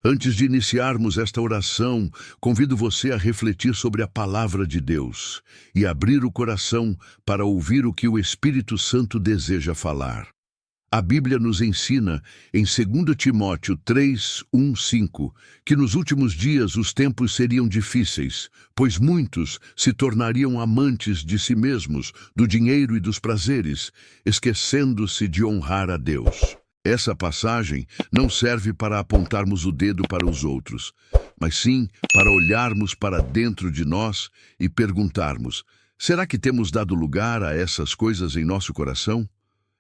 Antes de iniciarmos esta oração, convido você a refletir sobre a palavra de Deus e abrir o coração para ouvir o que o Espírito Santo deseja falar. A Bíblia nos ensina, em 2 Timóteo 3, 1, 5, que nos últimos dias os tempos seriam difíceis, pois muitos se tornariam amantes de si mesmos, do dinheiro e dos prazeres, esquecendo-se de honrar a Deus. Essa passagem não serve para apontarmos o dedo para os outros, mas sim para olharmos para dentro de nós e perguntarmos: será que temos dado lugar a essas coisas em nosso coração?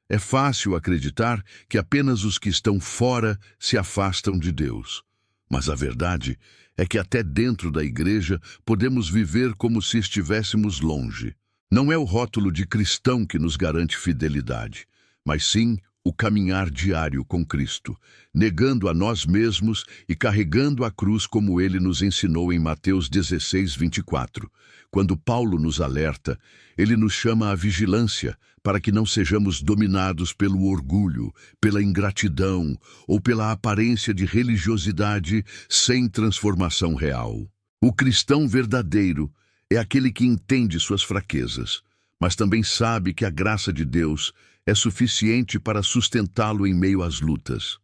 É fácil acreditar que apenas os que estão fora se afastam de Deus. Mas a verdade é que até dentro da igreja podemos viver como se estivéssemos longe. Não é o rótulo de cristão que nos garante fidelidade, mas sim o caminhar diário com Cristo, negando a nós mesmos e carregando a cruz como ele nos ensinou em Mateus 16, 24. Quando Paulo nos alerta, ele nos chama à vigilância para que não sejamos dominados pelo orgulho, pela ingratidão ou pela aparência de religiosidade sem transformação real. O cristão verdadeiro é aquele que entende suas fraquezas, mas também sabe que a graça de Deus é suficiente para sustentá-lo em meio às lutas.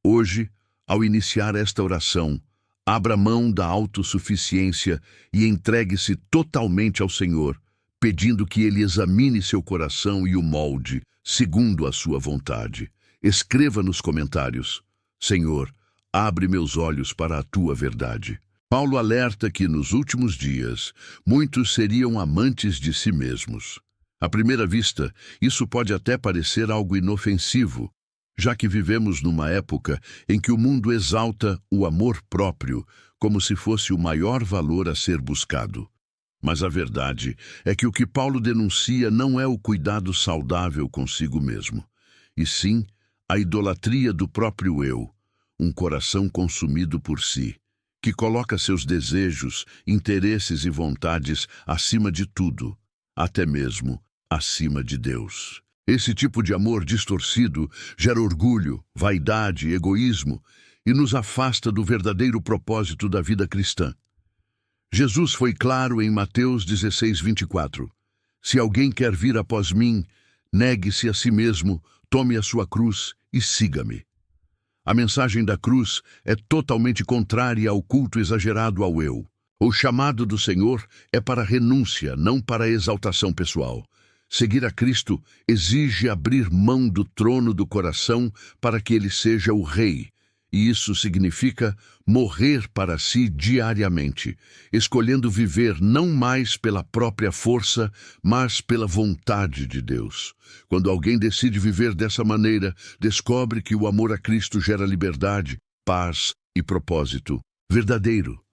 Hoje, ao iniciar esta oração, abra mão da autossuficiência e entregue-se totalmente ao Senhor, pedindo que Ele examine seu coração e o molde, segundo a sua vontade. Escreva nos comentários: Senhor, abre meus olhos para a tua verdade. Paulo alerta que nos últimos dias muitos seriam amantes de si mesmos. À primeira vista, isso pode até parecer algo inofensivo, já que vivemos numa época em que o mundo exalta o amor próprio como se fosse o maior valor a ser buscado. Mas a verdade é que o que Paulo denuncia não é o cuidado saudável consigo mesmo, e sim a idolatria do próprio eu, um coração consumido por si, que coloca seus desejos, interesses e vontades acima de tudo, até mesmo acima de Deus. Esse tipo de amor distorcido gera orgulho, vaidade, egoísmo e nos afasta do verdadeiro propósito da vida cristã. Jesus foi claro em Mateus 16, 24. Se alguém quer vir após mim, negue-se a si mesmo, tome a sua cruz e siga-me. A mensagem da cruz é totalmente contrária ao culto exagerado ao eu. O chamado do Senhor é para renúncia, não para exaltação pessoal. Seguir a Cristo exige abrir mão do trono do coração para que ele seja o Rei. E isso significa morrer para si diariamente, escolhendo viver não mais pela própria força, mas pela vontade de Deus. Quando alguém decide viver dessa maneira, descobre que o amor a Cristo gera liberdade, paz e propósito verdadeiro.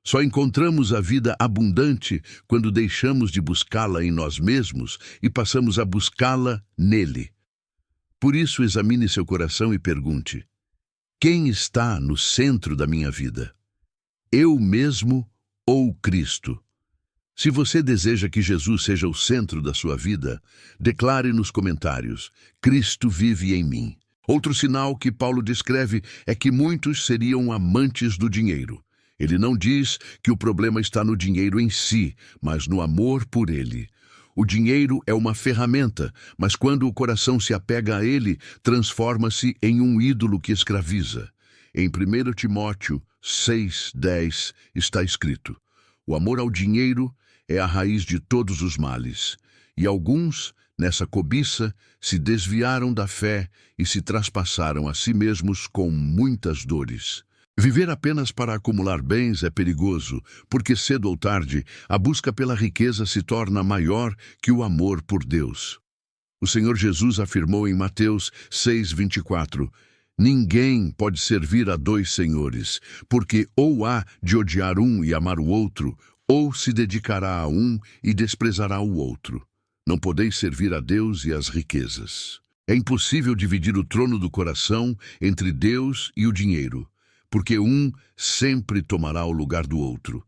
Só encontramos a vida abundante quando deixamos de buscá-la em nós mesmos e passamos a buscá-la nele. Por isso, examine seu coração e pergunte: quem está no centro da minha vida? Eu mesmo ou Cristo? Se você deseja que Jesus seja o centro da sua vida, declare nos comentários: Cristo vive em mim. Outro sinal que Paulo descreve é que muitos seriam amantes do dinheiro. Ele não diz que o problema está no dinheiro em si, mas no amor por ele. O dinheiro é uma ferramenta, mas quando o coração se apega a ele, transforma-se em um ídolo que escraviza. Em 1 Timóteo 6:10 está escrito: o amor ao dinheiro é a raiz de todos os males, e alguns, nessa cobiça, se desviaram da fé e se traspassaram a si mesmos com muitas dores. Viver apenas para acumular bens é perigoso, porque cedo ou tarde a busca pela riqueza se torna maior que o amor por Deus. O Senhor Jesus afirmou em Mateus 6:24: ninguém pode servir a dois senhores, porque ou há de odiar um e amar o outro, ou se dedicará a um e desprezará o outro. Não podeis servir a Deus e às riquezas. É impossível dividir o trono do coração entre Deus e o dinheiro, porque um sempre tomará o lugar do outro.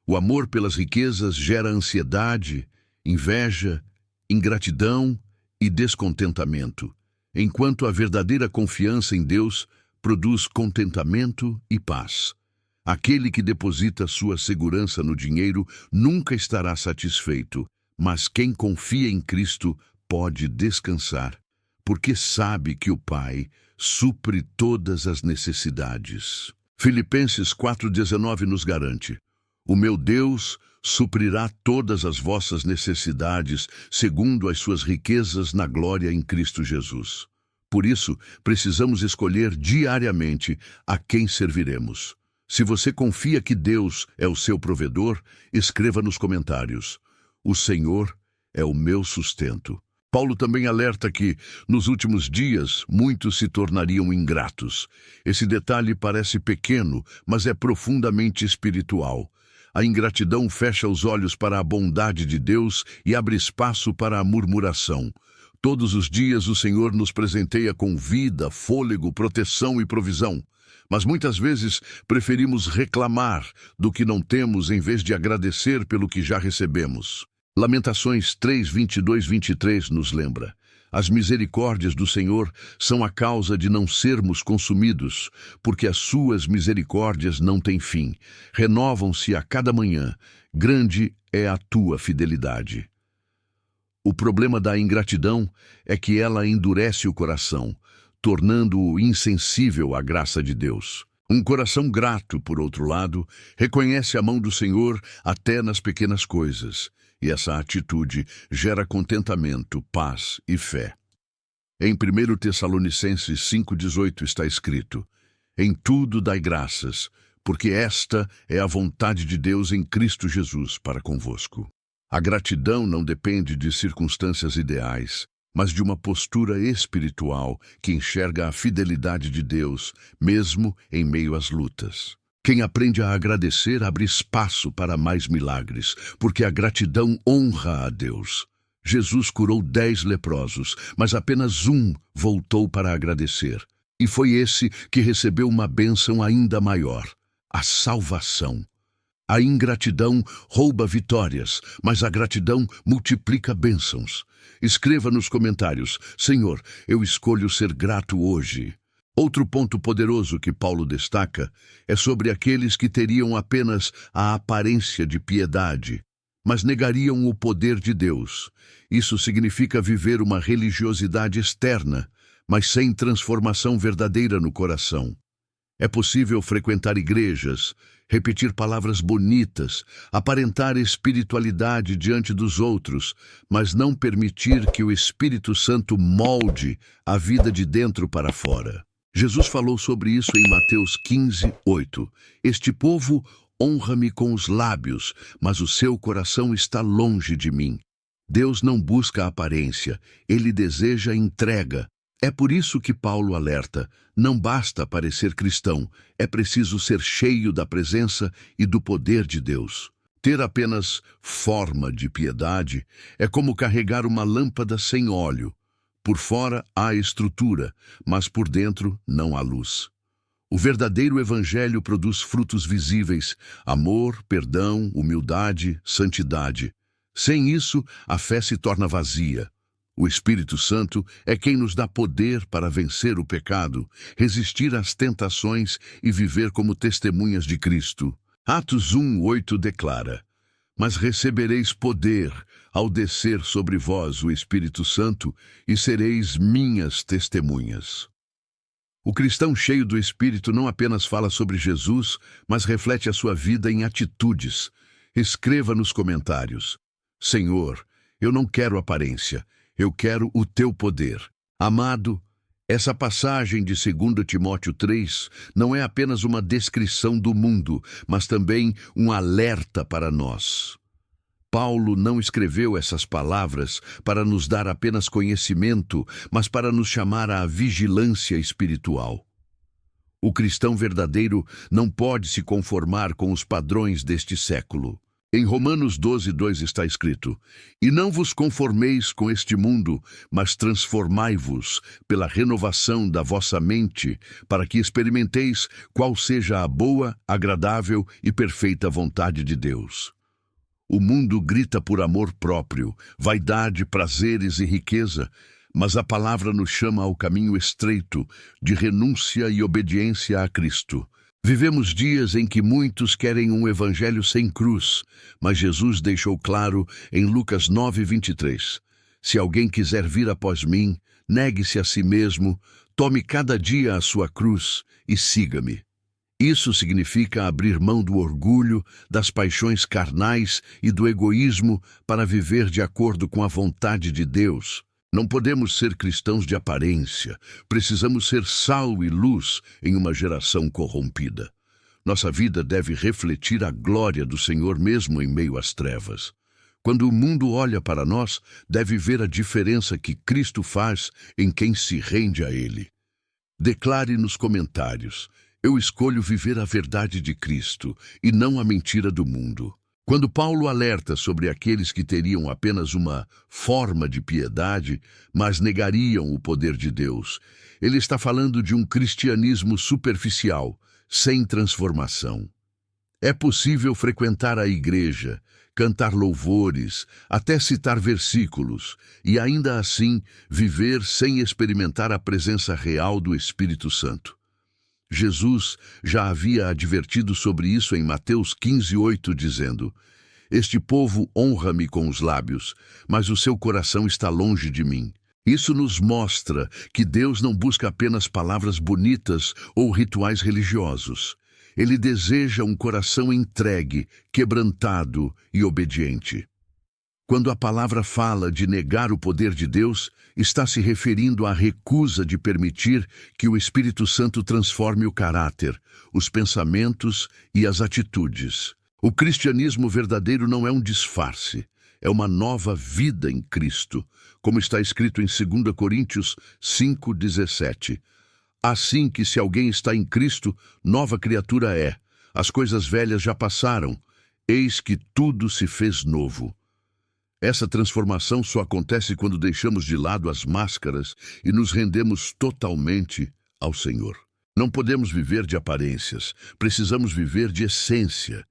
O amor pelas riquezas gera ansiedade, inveja, ingratidão e descontentamento, enquanto a verdadeira confiança em Deus produz contentamento e paz. Aquele que deposita sua segurança no dinheiro nunca estará satisfeito, mas quem confia em Cristo pode descansar, porque sabe que o Pai supre todas as necessidades. Filipenses 4,19 nos garante: o meu Deus suprirá todas as vossas necessidades segundo as suas riquezas na glória em Cristo Jesus. Por isso, precisamos escolher diariamente a quem serviremos. Se você confia que Deus é o seu provedor, escreva nos comentários: o Senhor é o meu sustento. Paulo também alerta que, nos últimos dias, muitos se tornariam ingratos. Esse detalhe parece pequeno, mas é profundamente espiritual. A ingratidão fecha os olhos para a bondade de Deus e abre espaço para a murmuração. Todos os dias o Senhor nos presenteia com vida, fôlego, proteção e provisão. Mas muitas vezes preferimos reclamar do que não temos em vez de agradecer pelo que já recebemos. Lamentações 3:22-23 nos lembra: as misericórdias do Senhor são a causa de não sermos consumidos, porque as suas misericórdias não têm fim. Renovam-se a cada manhã. Grande é a tua fidelidade. O problema da ingratidão é que ela endurece o coração, tornando-o insensível à graça de Deus. Um coração grato, por outro lado, reconhece a mão do Senhor até nas pequenas coisas, e essa atitude gera contentamento, paz e fé. Em 1 Tessalonicenses 5,18 está escrito: em tudo dai graças, porque esta é a vontade de Deus em Cristo Jesus para convosco. A gratidão não depende de circunstâncias ideais, mas de uma postura espiritual que enxerga a fidelidade de Deus, mesmo em meio às lutas. Quem aprende a agradecer abre espaço para mais milagres, porque a gratidão honra a Deus. Jesus curou 10 leprosos, mas apenas um voltou para agradecer. E foi esse que recebeu uma bênção ainda maior: a salvação. A ingratidão rouba vitórias, mas a gratidão multiplica bênçãos. Escreva nos comentários: Senhor, eu escolho ser grato hoje. Outro ponto poderoso que Paulo destaca é sobre aqueles que teriam apenas a aparência de piedade, mas negariam o poder de Deus. Isso significa viver uma religiosidade externa, mas sem transformação verdadeira no coração. É possível frequentar igrejas, repetir palavras bonitas, aparentar espiritualidade diante dos outros, mas não permitir que o Espírito Santo molde a vida de dentro para fora. Jesus falou sobre isso em Mateus 15:8. Este povo honra-me com os lábios, mas o seu coração está longe de mim. Deus não busca a aparência, ele deseja a entrega. É por isso que Paulo alerta: não basta parecer cristão, é preciso ser cheio da presença e do poder de Deus. Ter apenas forma de piedade é como carregar uma lâmpada sem óleo. Por fora há estrutura, mas por dentro não há luz. O verdadeiro evangelho produz frutos visíveis: amor, perdão, humildade, santidade. Sem isso, a fé se torna vazia. O Espírito Santo é quem nos dá poder para vencer o pecado, resistir às tentações e viver como testemunhas de Cristo. Atos 1:8 declara: mas recebereis poder ao descer sobre vós o Espírito Santo e sereis minhas testemunhas. O cristão cheio do Espírito não apenas fala sobre Jesus, mas reflete a sua vida em atitudes. Escreva nos comentários: Senhor, eu não quero aparência, eu quero o teu poder. Amado, essa passagem de 2 Timóteo 3 não é apenas uma descrição do mundo, mas também um alerta para nós. Paulo não escreveu essas palavras para nos dar apenas conhecimento, mas para nos chamar à vigilância espiritual. O cristão verdadeiro não pode se conformar com os padrões deste século. Em Romanos 12:2 está escrito: e não vos conformeis com este mundo, mas transformai-vos pela renovação da vossa mente, para que experimenteis qual seja a boa, agradável e perfeita vontade de Deus. O mundo grita por amor próprio, vaidade, prazeres e riqueza, mas a palavra nos chama ao caminho estreito de renúncia e obediência a Cristo. Vivemos dias em que muitos querem um evangelho sem cruz, mas Jesus deixou claro em Lucas 9:23: se alguém quiser vir após mim, negue-se a si mesmo, tome cada dia a sua cruz e siga-me. Isso significa abrir mão do orgulho, das paixões carnais e do egoísmo para viver de acordo com a vontade de Deus. Não podemos ser cristãos de aparência, precisamos ser sal e luz em uma geração corrompida. Nossa vida deve refletir a glória do Senhor mesmo em meio às trevas. Quando o mundo olha para nós, deve ver a diferença que Cristo faz em quem se rende a Ele. Declare nos comentários: eu escolho viver a verdade de Cristo e não a mentira do mundo. Quando Paulo alerta sobre aqueles que teriam apenas uma forma de piedade, mas negariam o poder de Deus, ele está falando de um cristianismo superficial, sem transformação. É possível frequentar a igreja, cantar louvores, até citar versículos, e ainda assim viver sem experimentar a presença real do Espírito Santo. Jesus já havia advertido sobre isso em Mateus 15:8, dizendo: este povo honra-me com os lábios, mas o seu coração está longe de mim. Isso nos mostra que Deus não busca apenas palavras bonitas ou rituais religiosos. Ele deseja um coração entregue, quebrantado e obediente. Quando a palavra fala de negar o poder de Deus, está se referindo à recusa de permitir que o Espírito Santo transforme o caráter, os pensamentos e as atitudes. O cristianismo verdadeiro não é um disfarce, é uma nova vida em Cristo, como está escrito em 2 Coríntios 5:17. Assim que se alguém está em Cristo, nova criatura é. As coisas velhas já passaram, eis que tudo se fez novo. Essa transformação só acontece quando deixamos de lado as máscaras e nos rendemos totalmente ao Senhor. Não podemos viver de aparências, precisamos viver de essência.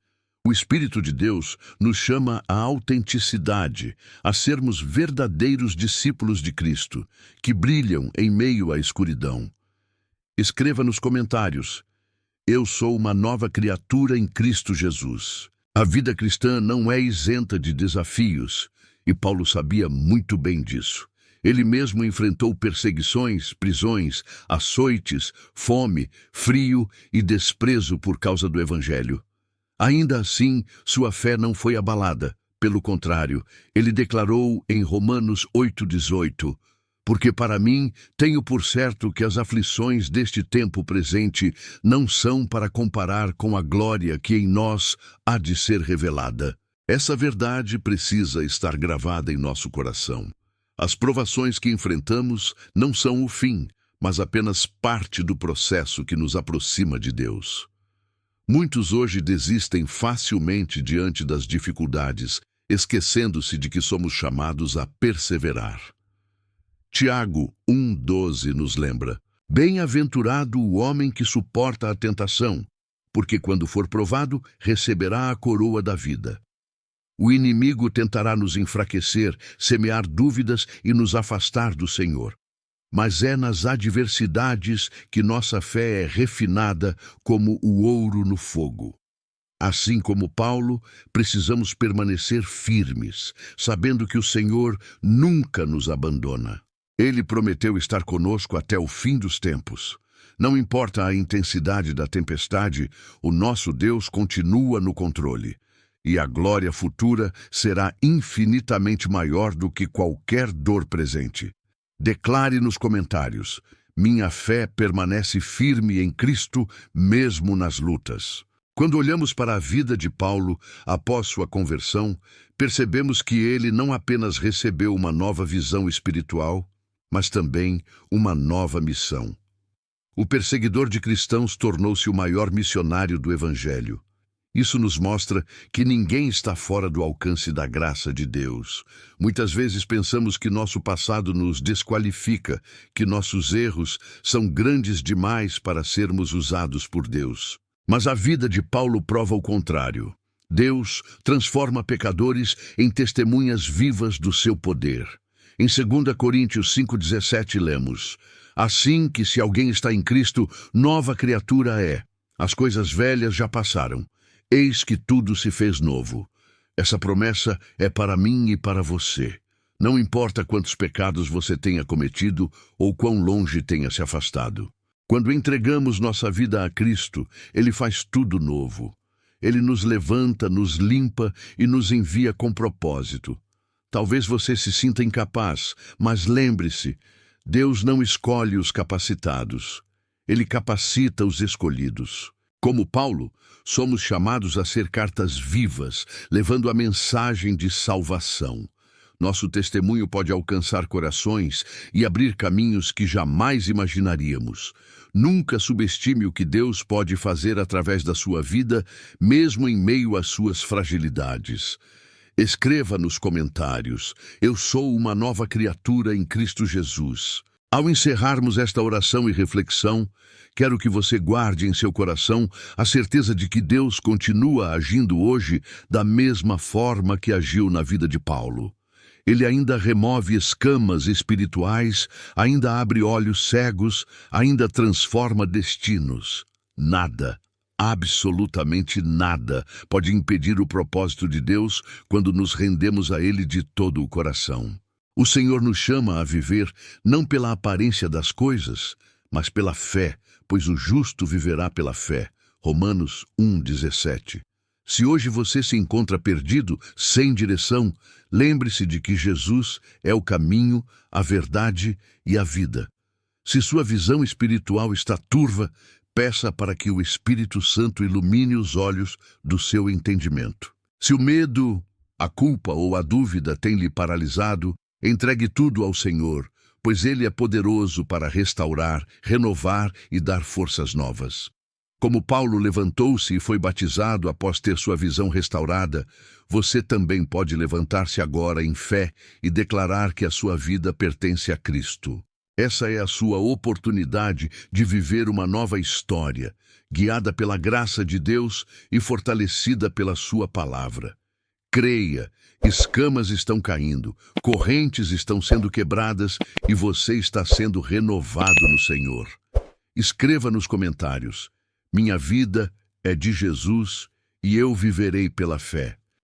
O Espírito de Deus nos chama à autenticidade, a sermos verdadeiros discípulos de Cristo, que brilham em meio à escuridão. Escreva nos comentários: eu sou uma nova criatura em Cristo Jesus. A vida cristã não é isenta de desafios, e Paulo sabia muito bem disso. Ele mesmo enfrentou perseguições, prisões, açoites, fome, frio e desprezo por causa do Evangelho. Ainda assim, sua fé não foi abalada. Pelo contrário, ele declarou em Romanos 8:18: porque para mim tenho por certo que as aflições deste tempo presente não são para comparar com a glória que em nós há de ser revelada. Essa verdade precisa estar gravada em nosso coração. As provações que enfrentamos não são o fim, mas apenas parte do processo que nos aproxima de Deus. Muitos hoje desistem facilmente diante das dificuldades, esquecendo-se de que somos chamados a perseverar. Tiago 1:12 nos lembra: bem-aventurado o homem que suporta a tentação, porque quando for provado, receberá a coroa da vida. O inimigo tentará nos enfraquecer, semear dúvidas e nos afastar do Senhor. Mas é nas adversidades que nossa fé é refinada como o ouro no fogo. Assim como Paulo, precisamos permanecer firmes, sabendo que o Senhor nunca nos abandona. Ele prometeu estar conosco até o fim dos tempos. Não importa a intensidade da tempestade, o nosso Deus continua no controle. E a glória futura será infinitamente maior do que qualquer dor presente. Declare nos comentários: minha fé permanece firme em Cristo, mesmo nas lutas. Quando olhamos para a vida de Paulo após sua conversão, percebemos que ele não apenas recebeu uma nova visão espiritual, mas também uma nova missão. O perseguidor de cristãos tornou-se o maior missionário do Evangelho. Isso nos mostra que ninguém está fora do alcance da graça de Deus. Muitas vezes pensamos que nosso passado nos desqualifica, que nossos erros são grandes demais para sermos usados por Deus. Mas a vida de Paulo prova o contrário. Deus transforma pecadores em testemunhas vivas do seu poder. Em 2 Coríntios 5,17 lemos: assim que se alguém está em Cristo, nova criatura é. As coisas velhas já passaram. Eis que tudo se fez novo. Essa promessa é para mim e para você. Não importa quantos pecados você tenha cometido ou quão longe tenha se afastado. Quando entregamos nossa vida a Cristo, Ele faz tudo novo. Ele nos levanta, nos limpa e nos envia com propósito. Talvez você se sinta incapaz, mas lembre-se, Deus não escolhe os capacitados. Ele capacita os escolhidos. Como Paulo, somos chamados a ser cartas vivas, levando a mensagem de salvação. Nosso testemunho pode alcançar corações e abrir caminhos que jamais imaginaríamos. Nunca subestime o que Deus pode fazer através da sua vida, mesmo em meio às suas fragilidades. Escreva nos comentários: eu sou uma nova criatura em Cristo Jesus. Ao encerrarmos esta oração e reflexão, quero que você guarde em seu coração a certeza de que Deus continua agindo hoje da mesma forma que agiu na vida de Paulo. Ele ainda remove escamas espirituais, ainda abre olhos cegos, ainda transforma destinos. Nada, absolutamente nada, pode impedir o propósito de Deus quando nos rendemos a Ele de todo o coração. O Senhor nos chama a viver não pela aparência das coisas, mas pela fé, pois o justo viverá pela fé. Romanos 1,17. Se hoje você se encontra perdido, sem direção, lembre-se de que Jesus é o caminho, a verdade e a vida. Se sua visão espiritual está turva, peça para que o Espírito Santo ilumine os olhos do seu entendimento. Se o medo, a culpa ou a dúvida tem lhe paralisado, entregue tudo ao Senhor, pois Ele é poderoso para restaurar, renovar e dar forças novas. Como Paulo levantou-se e foi batizado após ter sua visão restaurada, você também pode levantar-se agora em fé e declarar que a sua vida pertence a Cristo. Essa é a sua oportunidade de viver uma nova história, guiada pela graça de Deus e fortalecida pela sua palavra. Creia, escamas estão caindo, correntes estão sendo quebradas e você está sendo renovado no Senhor. Escreva nos comentários: minha vida é de Jesus e eu viverei pela fé.